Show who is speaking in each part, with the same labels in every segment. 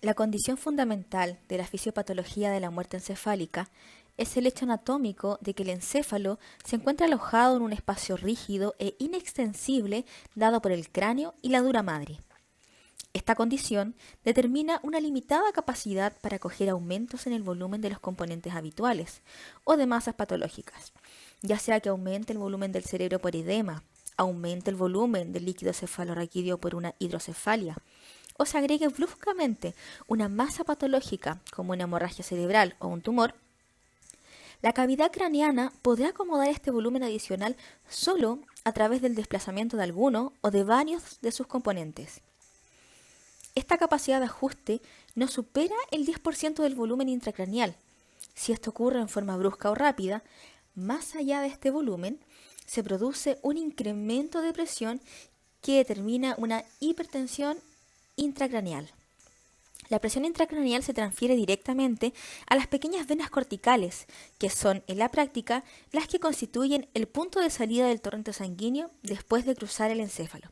Speaker 1: La condición fundamental de la fisiopatología de la muerte encefálica es el hecho anatómico de que el encéfalo se encuentra alojado en un espacio rígido e inextensible dado por el cráneo y la dura madre. Esta condición determina una limitada capacidad para acoger aumentos en el volumen de los componentes habituales o de masas patológicas, ya sea que aumente el volumen del cerebro por edema, aumente el volumen del líquido cefalorraquídeo por una hidrocefalia, o se agregue bruscamente una masa patológica como una hemorragia cerebral o un tumor. La cavidad craneana podrá acomodar este volumen adicional solo a través del desplazamiento de alguno o de varios de sus componentes. Esta capacidad de ajuste no supera el 10% del volumen intracraneal. Si esto ocurre en forma brusca o rápida, más allá de este volumen, se produce un incremento de presión que determina una hipertensión intracraneal. La presión intracraneal se transfiere directamente a las pequeñas venas corticales, que son, en la práctica, las que constituyen el punto de salida del torrente sanguíneo después de cruzar el encéfalo.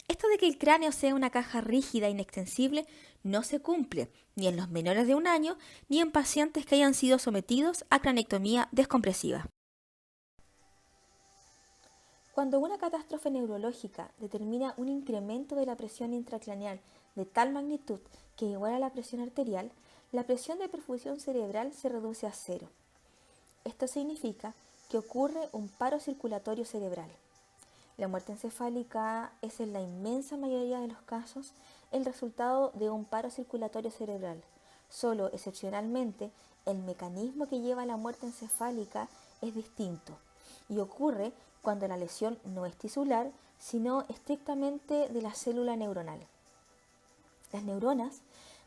Speaker 1: Esto de que el cráneo sea una caja rígida e inextensible no se cumple ni en los menores de 1 año ni en pacientes que hayan sido sometidos a craneectomía descompresiva. Cuando una catástrofe neurológica determina un incremento de la presión intracraneal de tal magnitud que iguala la presión arterial, la presión de perfusión cerebral se reduce a 0. Esto significa que ocurre un paro circulatorio cerebral. La muerte encefálica es en la inmensa mayoría de los casos el resultado de un paro circulatorio cerebral. Solo excepcionalmente el mecanismo que lleva a la muerte encefálica es distinto y ocurre cuando la lesión no es tisular, sino estrictamente de la célula neuronal. Las neuronas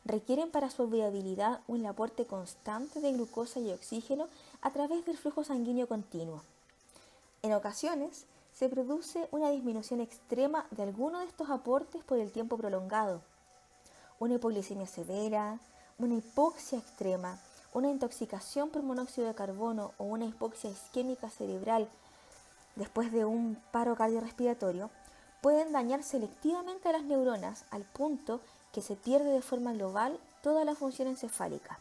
Speaker 1: requieren para su viabilidad un aporte constante de glucosa y oxígeno a través del flujo sanguíneo continuo. En ocasiones, se produce una disminución extrema de alguno de estos aportes por el tiempo prolongado. Una hipoglicemia severa, una hipoxia extrema, una intoxicación por monóxido de carbono o una hipoxia isquémica cerebral después de un paro cardiorrespiratorio pueden dañar selectivamente a las neuronas al punto que se pierde de forma global toda la función encefálica,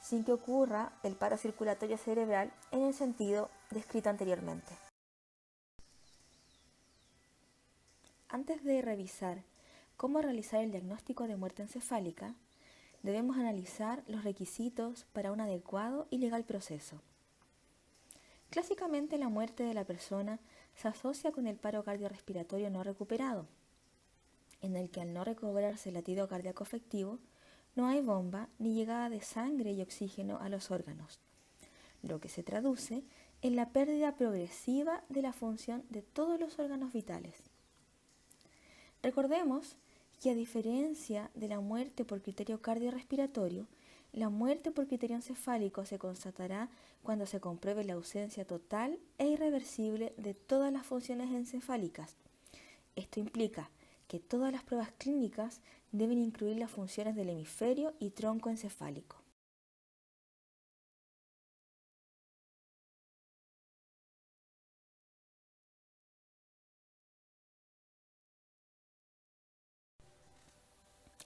Speaker 1: sin que ocurra el paro circulatorio cerebral en el sentido descrito anteriormente. Antes de revisar cómo realizar el diagnóstico de muerte encefálica, debemos analizar los requisitos para un adecuado y legal proceso. Clásicamente, la muerte de la persona se asocia con el paro cardiorrespiratorio no recuperado, en el que al no recobrarse el latido cardíaco efectivo, no hay bomba ni llegada de sangre y oxígeno a los órganos, lo que se traduce en la pérdida progresiva de la función de todos los órganos vitales. Recordemos que a diferencia de la muerte por criterio cardiorrespiratorio, la muerte por criterio encefálico se constatará cuando se compruebe la ausencia total e irreversible de todas las funciones encefálicas. Esto implica que todas las pruebas clínicas deben incluir las funciones del hemisferio y tronco encefálico.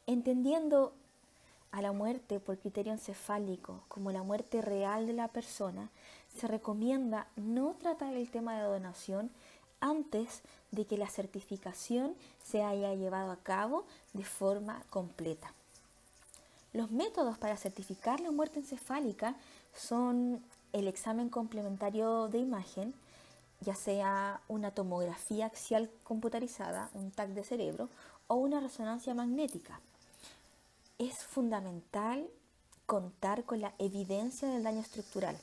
Speaker 1: Entendiendo a la muerte por criterio encefálico como la muerte real de la persona, se recomienda no tratar el tema de donación antes de que la certificación se haya llevado a cabo de forma completa. Los métodos para certificar la muerte encefálica son el examen complementario de imagen, ya sea una tomografía axial computarizada, un TAC de cerebro, o una resonancia magnética. Es fundamental contar con la evidencia del daño estructural.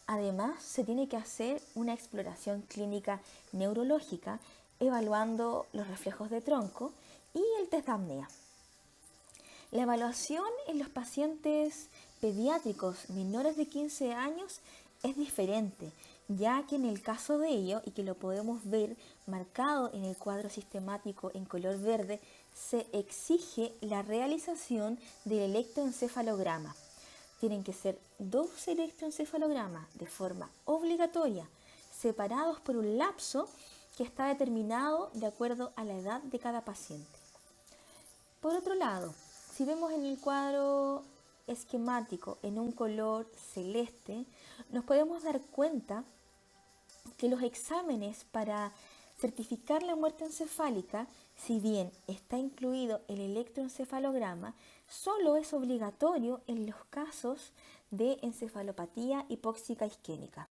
Speaker 1: Además, se tiene que hacer una exploración clínica neurológica evaluando los reflejos de tronco y el test de apnea. La evaluación en los pacientes pediátricos menores de 15 años es diferente, ya que en el caso de ello, y que lo podemos ver marcado en el cuadro sistemático en color verde, se exige la realización del electroencefalograma. Tienen que ser 2 electroencefalogramas de forma obligatoria, separados por un lapso que está determinado de acuerdo a la edad de cada paciente. Por otro lado, Si vemos en el cuadro esquemático en un color celeste, nos podemos dar cuenta que los exámenes para certificar la muerte encefálica, si bien está incluido el electroencefalograma, solo es obligatorio en los casos de encefalopatía hipóxica isquémica.